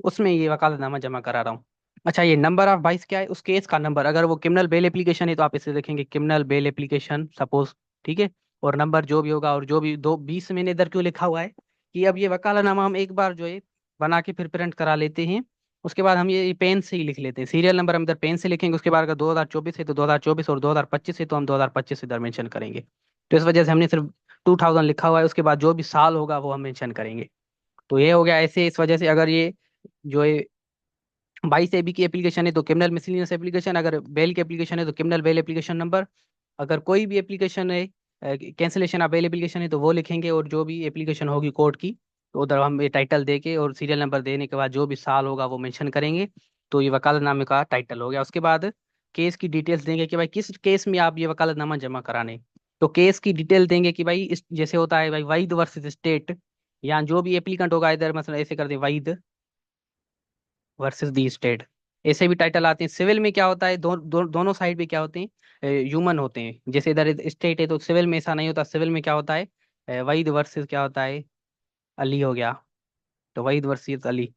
उसमें ये वकालतनामा जमा करा रहा हूँ। अच्छा, ये नंबर ऑफ बाइस क्या है, उस केस का नंबर, अगर वो क्रिमिनल बेल एप्लीकेशन है तो आप इसे देखेंगे क्रिमिनल बेल एप्लीकेशन सपोज, ठीक है। और नंबर जो भी होगा, और जो भी दो 20 मैंने इधर क्यों लिखा हुआ है कि अब ये वकालतनामा हम एक बार जो है बना के फिर प्रिंट करा लेते हैं, उसके बाद हम ये पेन से ही लिख लेते हैं, सीरियल नंबर हम इधर पेन से लिखेंगे, उसके बाद अगर 2024 है तो 2024, और 2025 है तो हम 2025 इधर मेंशन करेंगे। तो इस वजह से हमने सिर्फ 2000 लिखा हुआ है, उसके बाद जो भी साल होगा वो हम मेंशन करेंगे। तो ये हो गया ऐसे, इस वजह से अगर ये जो है 22 AB की एप्लीकेशन है तो क्रिमिनल मिसलिनियस एप्लीकेशन, अगर बेल की एप्लीकेशन है तो क्रिमिनल बेल एप्लीकेशन नंबर, अगर कोई भी एप्लीकेशन है कैंसिलेशन ऑफ बेल एप्लीकेशन है तो वो लिखेंगे, और जो भी एप्लीकेशन होगी कोर्ट की तो उधर हम ये टाइटल दे के और सीरियल नंबर देने के बाद जो भी साल होगा वो मेंशन करेंगे। तो ये वकालतनामे का टाइटल हो गया। उसके बाद केस की डिटेल्स देंगे कि भाई किस केस में आप ये वकालतनामा जमा कराने। तो केस की डिटेल देंगे कि भाई इस जैसे होता है भाई वहीद वर्सेस स्टेट, या जो भी एप्लीकेंट होगा इधर मतलब ऐसे कर दे वहीद वर्सेस दी स्टेट, ऐसे भी टाइटल आते हैं। सिविल में क्या होता है, दोनों साइड पे क्या होते हैं, ह्यूमन होते हैं। जैसे इधर स्टेट है तो सिविल में ऐसा नहीं होता, सिविल में क्या होता है, वहीद वर्सेस क्या होता है, अली हो गया, तो वहीद वर्सेस अली।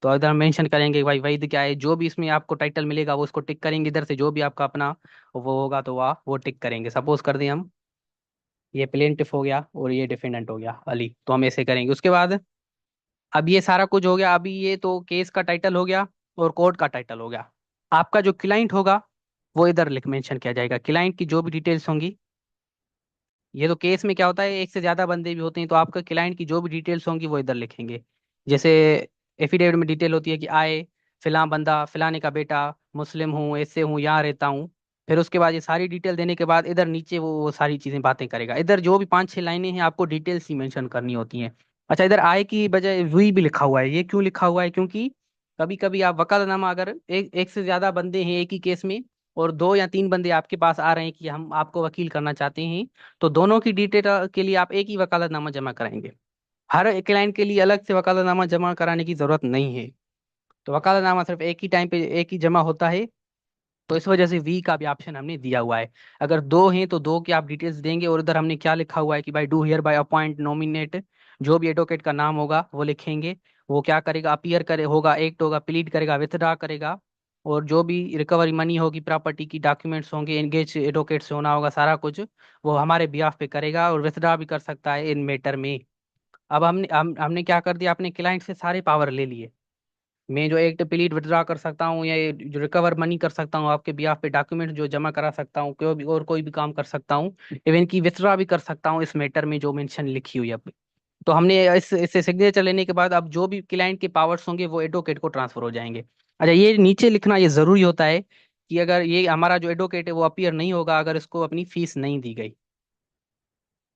तो इधर मेंशन करेंगे कि भाई वहीद क्या है, जो भी इसमें आपको टाइटल मिलेगा वो उसको टिक करेंगे, इधर से जो भी आपका अपना वो होगा तो वह वो टिक करेंगे। सपोज कर दें हम, ये प्लेंटिफ हो गया और ये डिफेंडेंट हो गया अली, तो हम ऐसे करेंगे। उसके बाद अब ये सारा कुछ हो गया, अभी ये तो केस का टाइटल हो गया और कोर्ट का टाइटल हो गया। आपका जो क्लाइंट होगा वो इधर लिख मेंशन किया जाएगा, क्लाइंट की जो भी डिटेल्स होंगी। ये तो केस में क्या होता है, एक से ज्यादा बंदे भी होते हैं, तो आपका क्लाइंट की जो भी डिटेल्स होंगी वो इधर लिखेंगे। जैसे एफिडेविट में डिटेल होती है कि आए फिलां बंदा, फिलाने का बेटा, मुस्लिम हूँ, ऐसे हूँ, यहाँ रहता हूँ। फिर उसके बाद ये सारी डिटेल देने के बाद इधर नीचे वो सारी चीजें बातें करेगा, इधर जो भी 5-6 लाइनें हैं आपको डिटेल्स ही मेंशन करनी होती हैं। अच्छा, इधर आय की बजाय वी भी लिखा हुआ है, ये क्यों लिखा हुआ है, क्योंकि कभी कभी आप वकालतनामा अगर एक से ज्यादा बंदे हैं एक ही केस में, और 2 या 3 बंदे आपके पास आ रहे हैं कि हम आपको वकील करना चाहते हैं, तो दोनों की डिटेल के लिए आप एक ही वकालतनामा जमा कराएंगे। हर एक क्लाइंट के लिए अलग से वकालतनामा जमा कराने की जरूरत नहीं है। तो वकालतनामा सिर्फ एक ही टाइम पे एक ही जमा होता है। तो इस वजह से वी का भी ऑप्शन हमने दिया हुआ है। अगर दो हैं तो दो की आप डिटेल्स देंगे, और इधर हमने क्या लिखा हुआ है कि भाई do hereby appoint nominate, जो भी एडवोकेट का नाम होगा वो लिखेंगे। वो क्या करेगा, अपीयर करे होगा, एक्ट होगा, प्लीड करेगा, विथड्रा करेगा, और जो भी रिकवरी मनी होगी, प्रॉपर्टी की डॉक्यूमेंट्स होंगे, एंगेज एडवोकेट से होना होगा सारा कुछ, वो हमारे बिहाफ पे करेगा, और विथड्रा भी कर सकता है इन मैटर में। अब हमने क्या कर दिया, अपने क्लाइंट से सारे पावर ले लिए। मैं जो एक प्लीट विड्रॉ कर सकता हूँ, या ये जो रिकवर मनी कर सकता हूँ आपके बिहाफ पे, डॉक्यूमेंट जो जमा करा सकता हूँ, कोई भी और कोई भी काम कर सकता हूँ, इवन की विथड्रॉ भी कर सकता हूँ इस मैटर में जो मेंशन लिखी हुई है अब। तो हमने इससे सिग्नेचर लेने के बाद अब जो भी क्लाइंट के पावर्स होंगे वो एडवोकेट को ट्रांसफर हो जाएंगे। अच्छा, ये नीचे लिखना ये जरूरी होता है कि अगर ये हमारा जो एडवोकेट है वो अपीयर नहीं होगा अगर इसको अपनी फीस नहीं दी गई।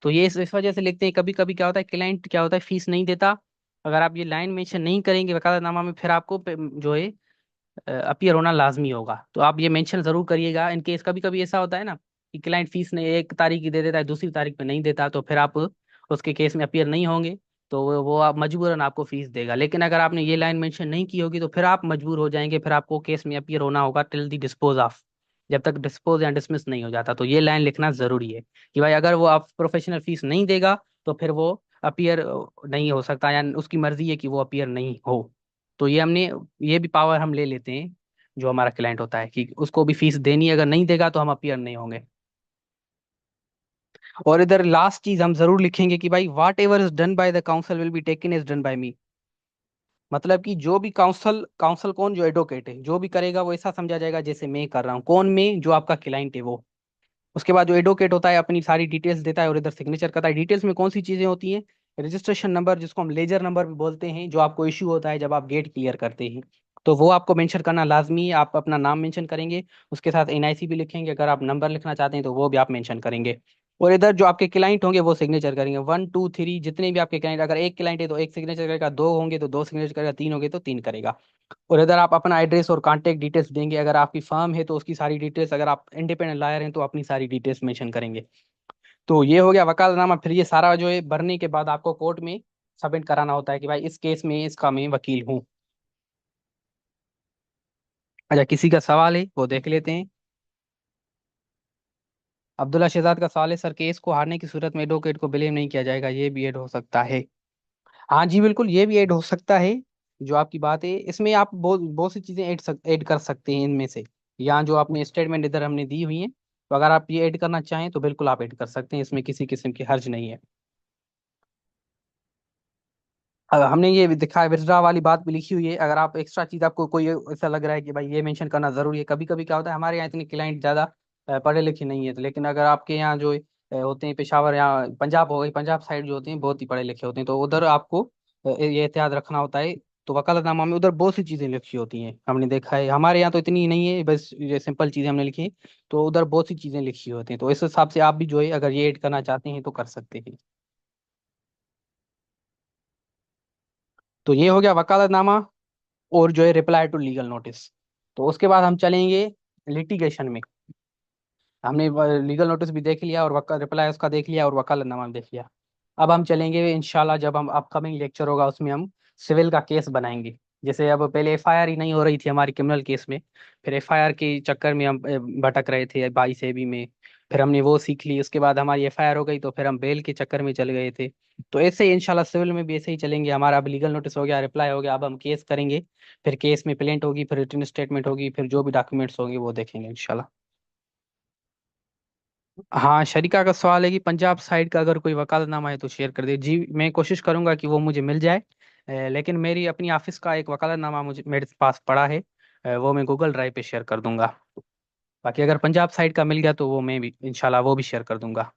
तो ये इस वजह से लिखते हैं, कभी कभी क्या होता है क्लाइंट क्या होता है फीस नहीं देता, अगर आप ये लाइन मेंशन नहीं करेंगे वकालतनामा में, फिर आपको जो है अपीयर होना लाजमी होगा। तो आप ये मेंशन जरूर करिएगा, इन केस कभी कभी ऐसा होता है ना कि क्लाइंट फीस नहीं एक तारीख की दे देता है, दूसरी तारीख में नहीं देता, तो फिर आप उसके केस में अपीयर नहीं होंगे, तो वो आप मजबूरन आपको फीस देगा। लेकिन अगर आपने ये लाइन मेंशन नहीं की होगी तो फिर आप मजबूर हो जाएंगे, फिर आपको केस में अपीयर होना होगा टिल दी डिस्पोज ऑफ, जब तक डिस्पोज या डिसमिस नहीं हो जाता। तो ये लाइन लिखना जरूरी है कि भाई अगर वो आप प्रोफेशनल फीस नहीं देगा तो फिर वो अपीयर नहीं हो सकता, या उसकी मर्जी है कि वो अपीयर नहीं हो। तो ये हमने ये भी पावर हम ले लेते हैं, जो हमारा क्लाइंट होता है कि उसको भी फीस देनी है, अगर नहीं देगा तो हम अपीयर नहीं होंगे। और इधर लास्ट चीज हम जरूर लिखेंगे कि भाई whatever is done by the council will be taken is done by me. मतलब कि जो भी काउंसिल काउंसिल कौन, जो एडवोकेट है जो भी करेगा वो ऐसा समझा जाएगा जैसे मैं कर रहा हूँ, कौन मैं, जो आपका क्लाइंट है वो। उसके बाद जो एडवोकेट होता है अपनी सारी डिटेल्स देता है और इधर सिग्नेचर करता है। डिटेल्स में कौन सी चीजें होती हैं, रजिस्ट्रेशन नंबर जिसको हम लेजर नंबर भी बोलते हैं, जो आपको इश्यू होता है जब आप गेट क्लियर करते हैं, तो वो आपको मेंशन करना लाजमी है। आप अपना नाम मेंशन करेंगे, उसके साथ एनआईसी भी लिखेंगे, अगर आप नंबर लिखना चाहते हैं तो वो भी आप मेंशन करेंगे। और इधर जो आपके क्लाइंट होंगे वो सिग्नेचर करेंगे, 1 2 3, जितने भी आपके क्लाइंट, अगर एक क्लाइंट है तो एक सिग्नेचर करेगा, दो होंगे तो दो सिग्नेचर करेगा, तीन होंगे तो तीन करेगा। और इधर आप अपना एड्रेस और कांटेक्ट डिटेल्स देंगे, अगर आपकी फर्म है तो उसकी सारी डिटेल्स, अगर आप इंडिपेंडेंट लायर हैं तो अपनी सारी डिटेल्स मेंशन करेंगे। तो ये हो गया वकालतनामा। फिर ये सारा जो है भरने के बाद आपको कोर्ट में सबमिट कराना होता है कि भाई इस केस में इसका मैं वकील हूँ। अच्छा, किसी का सवाल है वो देख लेते हैं। अब्दुल्ला शहजाद का सवाल है, सर केस को हारने की सूरत में एडवोकेट को ब्लेम नहीं किया जाएगा, ये भी ऐड हो सकता है? हाँ जी बिल्कुल, ये भी ऐड हो सकता है। जो आपकी बात है इसमें आप बहुत बहुत सी चीजें ऐड कर सकते हैं इनमें से। यहाँ जो आपने स्टेटमेंट इधर हमने दी हुई है, तो अगर आप ये ऐड करना चाहें तो बिल्कुल आप ऐड कर सकते हैं, इसमें किसी किस्म की हर्ज नहीं है। हमने ये भी दिखा है, विथड्रा वाली बात भी लिखी हुई है। अगर आप एक्स्ट्रा चीज आपको कोई ऐसा लग रहा है कि भाई ये मेंशन करना जरूरी है, कभी कभी क्या होता है हमारे यहाँ इतने क्लाइंट ज्यादा पढ़े लिखे नहीं है, तो लेकिन अगर आपके यहाँ जो होते हैं पेशावर, यहाँ पंजाब हो गई, पंजाब साइड जो होते हैं बहुत ही पढ़े लिखे होते हैं, तो उधर आपको ये एहतियात रखना होता है। तो वकालतनामा में उधर बहुत सी चीजें लिखी होती हैं, हमने देखा है। हमारे यहाँ तो इतनी नहीं है, बस ये सिंपल चीजें हमने लिखी हैं। तो उधर बहुत सी चीजें लिखी होती हैं, तो इस हिसाब से आप भी जो है अगर ये ऐड करना चाहते हैं तो कर सकते हैं। तो ये हो गया वकालतनामा और जो है रिप्लाई टू लीगल नोटिस। तो उसके बाद हम चलेंगे लिटिगेशन में। हमने लीगल नोटिस भी देख लिया और रिप्लाई उसका देख लिया और वकालतनामा भी देख लिया। अब हम चलेंगे इंशाल्लाह, जब हम अपकमिंग लेक्चर होगा उसमें हम सिविल का केस बनाएंगे। जैसे अब पहले एफआईआर ही नहीं हो रही थी हमारी क्रिमिनल केस में, फिर एफआईआर के चक्कर में हम भटक रहे थे 22 AB में। फिर हमने वो सीख ली, उसके बाद हमारी एफआईआर हो गई तो फिर हम बेल के चक्कर में चल गए थे। तो ऐसे ही इंशाल्लाह सिविल में भी ऐसे ही चलेंगे। हमारा अब लीगल नोटिस हो गया, रिप्लाई हो गया, अब हम केस करेंगे। फिर केस में प्लेंट होगी, फिर रिटन स्टेटमेंट होगी, फिर जो भी डॉक्यूमेंट्स होंगे वो देखेंगे इंशाल्लाह। हाँ, शरीका का सवाल है कि पंजाब साइड का अगर कोई वकालतनामा है तो शेयर कर दे। जी मैं कोशिश करूंगा कि वो मुझे मिल जाए। लेकिन मेरी अपनी ऑफिस का एक वकालतनामा मुझे मेरे पास पड़ा है, वो मैं गूगल ड्राइव पे शेयर कर दूंगा। बाकी अगर पंजाब साइड का मिल गया तो वो मैं भी इंशाल्लाह वो भी शेयर कर दूंगा।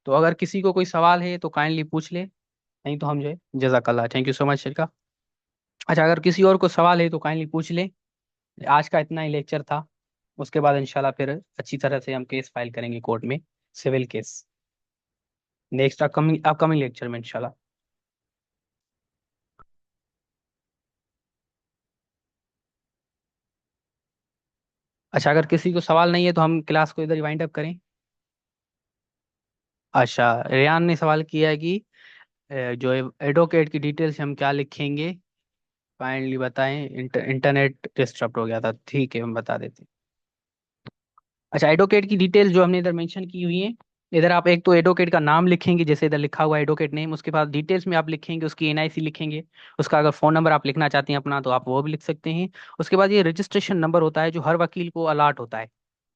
तो अगर किसी को कोई सवाल है तो काइंडली पूछ ले, नहीं तो हम जो है जजाकल्ला, थैंक यू सो मच शरीका। अच्छा, अगर किसी और को सवाल है तो काइंडली पूछ ले। आज का इतना ही लेक्चर था, उसके बाद इंशाल्लाह फिर अच्छी तरह से हम केस फाइल करेंगे कोर्ट में, civil case, next upcoming upcoming lecture में इंशाल्लाह। अच्छा, अगर किसी को सवाल नहीं है तो हम क्लास को इधर ही वाइंड अप करें। अच्छा, रेयान ने सवाल किया है कि जो एडवोकेट की डिटेल्स हम क्या लिखेंगे, काइंडली बताएं, इंटरनेट डिस्टर्ब हो गया था, ठीक है हम बता देते हैं। अच्छा, एडवोकेट की डिटेल्स जो हमने इधर मेंशन की हुई है, इधर आप एक तो एडवोकेट का नाम लिखेंगे, जैसे इधर लिखा हुआ है एडवोकेट नेम, उसके बाद डिटेल्स में आप लिखेंगे उसकी एनआईसी लिखेंगे। उसका अगर फोन नंबर आप लिखना चाहते हैं अपना तो आप वो भी लिख सकते हैं। उसके बाद ये रजिस्ट्रेशन नंबर होता है जो हर वकील को अलॉट होता है।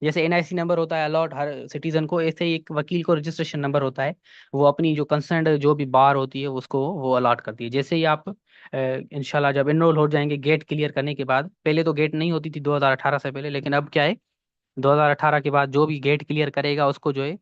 जैसे एनआईसी नंबर होता है अलॉट हर सिटीजन को, ऐसे ही एक वकील को रजिस्ट्रेशन नंबर होता है। वो अपनी जो कंसर्न जो भी बार होती है उसको वो अलॉट करती है। जैसे ही आप इंशाल्लाह जब एनरोल हो जाएंगे गेट क्लियर करने के बाद, पहले तो गेट नहीं होती थी 2018 से पहले, लेकिन अब क्या है 2018 के बाद जो भी गेट क्लियर करेगा उसको जो है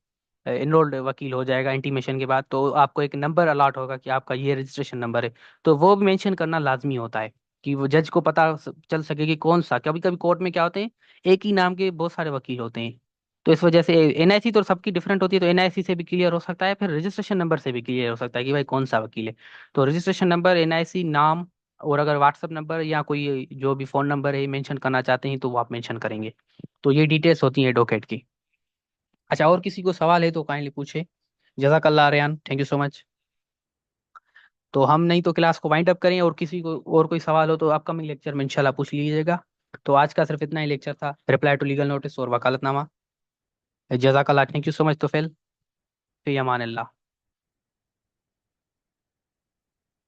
एनरोल्ड वकील हो जाएगा इंटीमेशन के बाद, तो आपको एक नंबर अलॉट होगा कि आपका ये रजिस्ट्रेशन नंबर है। तो वो भी मेंशन करना लाजमी होता है कि वो जज को पता चल सके कि कौन सा, कभी कभी कोर्ट में क्या होते हैं एक ही नाम के बहुत सारे वकील होते हैं। तो इस वजह से एनआईसी तो सबकी डिफरेंट होती है, तो एनआईसी से भी क्लियर हो सकता है, फिर रजिस्ट्रेशन नंबर से भी क्लियर हो सकता है कि भाई कौन सा वकील है। तो रजिस्ट्रेशन नंबर, एनआईसी, नाम, और अगर व्हाट्सएप नंबर या कोई जो भी फोन नंबर है मेंशन करना चाहते हैं तो वो आप मेंशन करेंगे। तो ये डिटेल्स होती हैं एडवोकेट की। अच्छा, और किसी को सवाल है तो काइंडली पूछे। जजाकल्ला Aryan, thank you so much. तो हम नहीं तो क्लास को वाइंड अप करें, और किसी को और कोई सवाल हो तो अपकमिंग लेक्चर में इंशाल्लाह पूछ लीजिएगा। तो आज का सिर्फ इतना ही लेक्चर था, रिप्लाई टू लीगल नोटिस और वकालतनामा। जजाकल्ला, थैंक यू सो मच। तो फिर अमान अल्लाह।